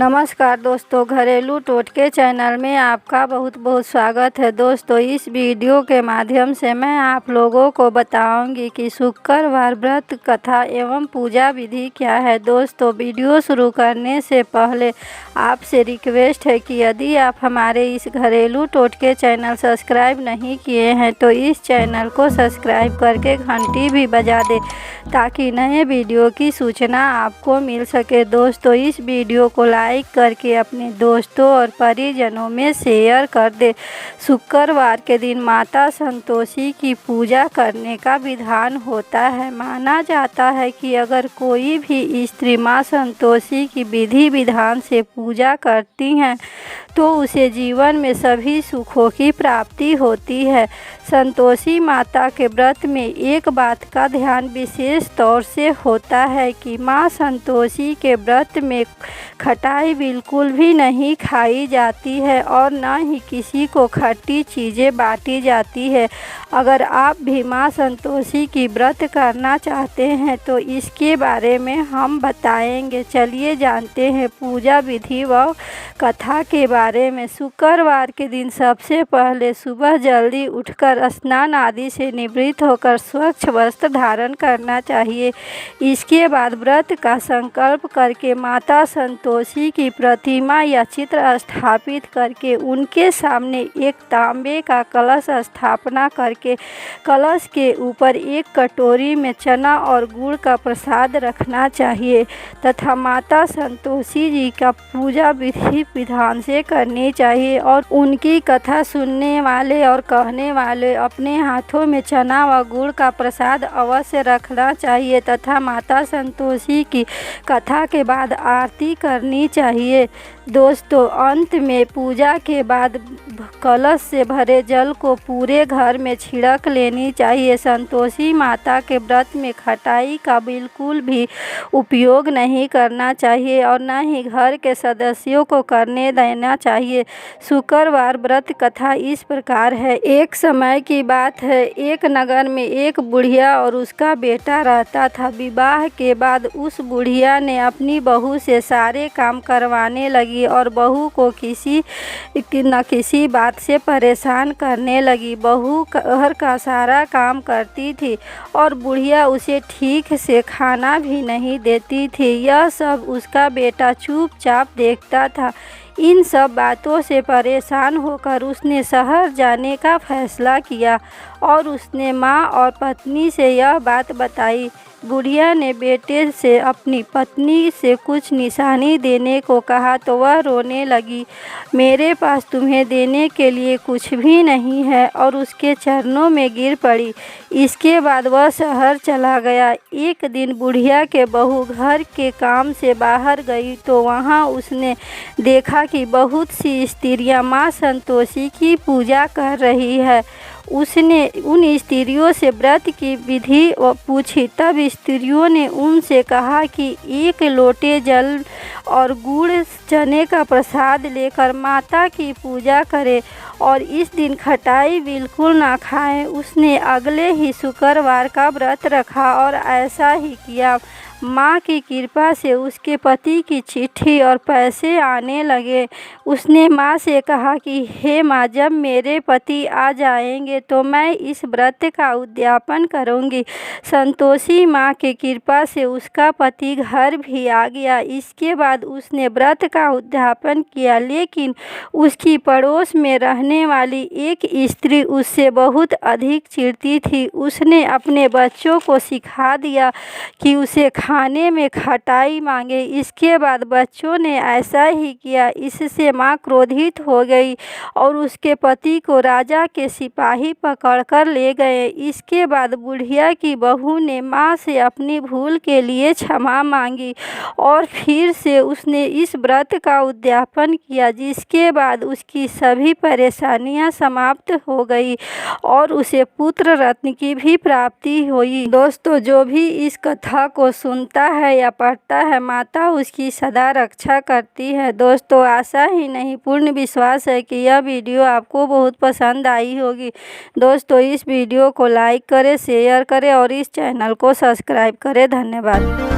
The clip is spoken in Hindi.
नमस्कार दोस्तों, घरेलू टोटके चैनल में आपका बहुत बहुत स्वागत है। दोस्तों, इस वीडियो के माध्यम से मैं आप लोगों को बताऊंगी कि शुक्रवार व्रत कथा एवं पूजा विधि क्या है। दोस्तों, वीडियो शुरू करने से पहले आपसे रिक्वेस्ट है कि यदि आप हमारे इस घरेलू टोटके चैनल सब्सक्राइब नहीं किए हैं तो इस चैनल को सब्सक्राइब करके घंटी भी बजा दें ताकि नए वीडियो की सूचना आपको मिल सके। दोस्तों, इस वीडियो को लाइक करके अपने दोस्तों और परिजनों में शेयर कर दे। शुक्रवार के दिन माता संतोषी की पूजा करने का विधान होता है। माना जाता है कि अगर कोई भी स्त्री माँ संतोषी की विधि विधान से पूजा करती हैं तो उसे जीवन में सभी सुखों की प्राप्ति होती है। संतोषी माता के व्रत में एक बात का ध्यान विशेष तौर से होता है कि माँ संतोषी के व्रत में खटाई बिल्कुल भी नहीं खाई जाती है और न ही किसी को खट्टी चीज़ें बांटी जाती है। अगर आप भी माँ संतोषी की व्रत करना चाहते हैं तो इसके बारे में हम बताएंगे। चलिए जानते हैं पूजा विधि व कथा के बारे में। शुक्रवार के दिन सबसे पहले सुबह जल्दी उठकर स्नान आदि से निवृत्त होकर स्वच्छ वस्त्र धारण करना चाहिए। इसके बाद व्रत का संकल्प करके माता संतोषी की प्रतिमा या चित्र स्थापित करके उनके सामने एक तांबे का कलश स्थापना करके कलश के ऊपर एक कटोरी में चना और गुड़ का प्रसाद रखना चाहिए तथा माता संतोषी जी का पूजा विधि विधान से करनी चाहिए और उनकी कथा सुनने वाले और कहने वाले अपने हाथों में चना व गुड़ का प्रसाद अवश्य रखना चाहिए तथा माता संतोषी की कथा के बाद आरती करनी चाहिए। दोस्तों, अंत में पूजा के बाद कलश से भरे जल को पूरे घर में छिड़क लेनी चाहिए। संतोषी माता के व्रत में खटाई का बिल्कुल भी उपयोग नहीं करना चाहिए और न ही घर के सदस्यों को करने देना चाहिए। शुक्रवार व्रत कथा इस प्रकार है। एक समय की बात है, एक नगर में एक बुढ़िया और उसका बेटा रहता था। विवाह के बाद उस बुढ़िया ने अपनी बहू से सारे काम करवाने लगी और बहू को किसी न किसी बात से परेशान करने लगी। बहू घर का सारा काम करती थी और बुढ़िया उसे ठीक से खाना भी नहीं देती थी। यह सब उसका बेटा चुपचाप देखता था। इन सब बातों से परेशान होकर उसने शहर जाने का फैसला किया और उसने माँ और पत्नी से यह बात बताई। बुढ़िया ने बेटे से अपनी पत्नी से कुछ निशानी देने को कहा तो वह रोने लगी। मेरे पास तुम्हें देने के लिए कुछ भी नहीं है और उसके चरणों में गिर पड़ी। इसके बाद वह शहर चला गया। एक दिन बुढ़िया के बहू घर के काम से बाहर गई तो वहाँ उसने देखा कि बहुत सी स्त्रियाँ माँ संतोषी की पूजा कर रही है। उसने उन स्त्रियों से व्रत की विधि पूछी। तब स्त्रियों ने उनसे कहा कि एक लोटे जल और गुड़ चने का प्रसाद लेकर माता की पूजा करें और इस दिन खटाई बिल्कुल ना खाएं। उसने अगले ही शुक्रवार का व्रत रखा और ऐसा ही किया। माँ की कृपा से उसके पति की चिट्ठी और पैसे आने लगे। उसने माँ से कहा कि हे माँ, जब मेरे पति आ जाएंगे तो मैं इस व्रत का उद्यापन करूँगी। संतोषी माँ की कृपा से उसका पति घर भी आ गया। इसके बाद उसने व्रत का उद्यापन किया, लेकिन उसकी पड़ोस में रहने वाली एक स्त्री उससे बहुत अधिक चिढ़ती थी। उसने अपने बच्चों को सिखा दिया कि उसे खाने में खटाई मांगे। इसके बाद बच्चों ने ऐसा ही किया। इससे माँ क्रोधित हो गई और उसके पति को राजा के सिपाही पकड़कर ले गए। इसके बाद बुढ़िया की बहू ने माँ से अपनी भूल के लिए क्षमा मांगी और फिर से उसने इस व्रत का उद्यापन किया, जिसके बाद उसकी सभी परेशानियाँ समाप्त हो गई और उसे पुत्र रत्न की भी प्राप्ति हुई। दोस्तों, जो भी इस कथा को सुनता है या पढ़ता है, माता उसकी सदा रक्षा करती है। दोस्तों, आशा ही नहीं पूर्ण विश्वास है कि यह वीडियो आपको बहुत पसंद आई होगी। दोस्तों, इस वीडियो को लाइक करें, शेयर करें और इस चैनल को सब्सक्राइब करें। धन्यवाद।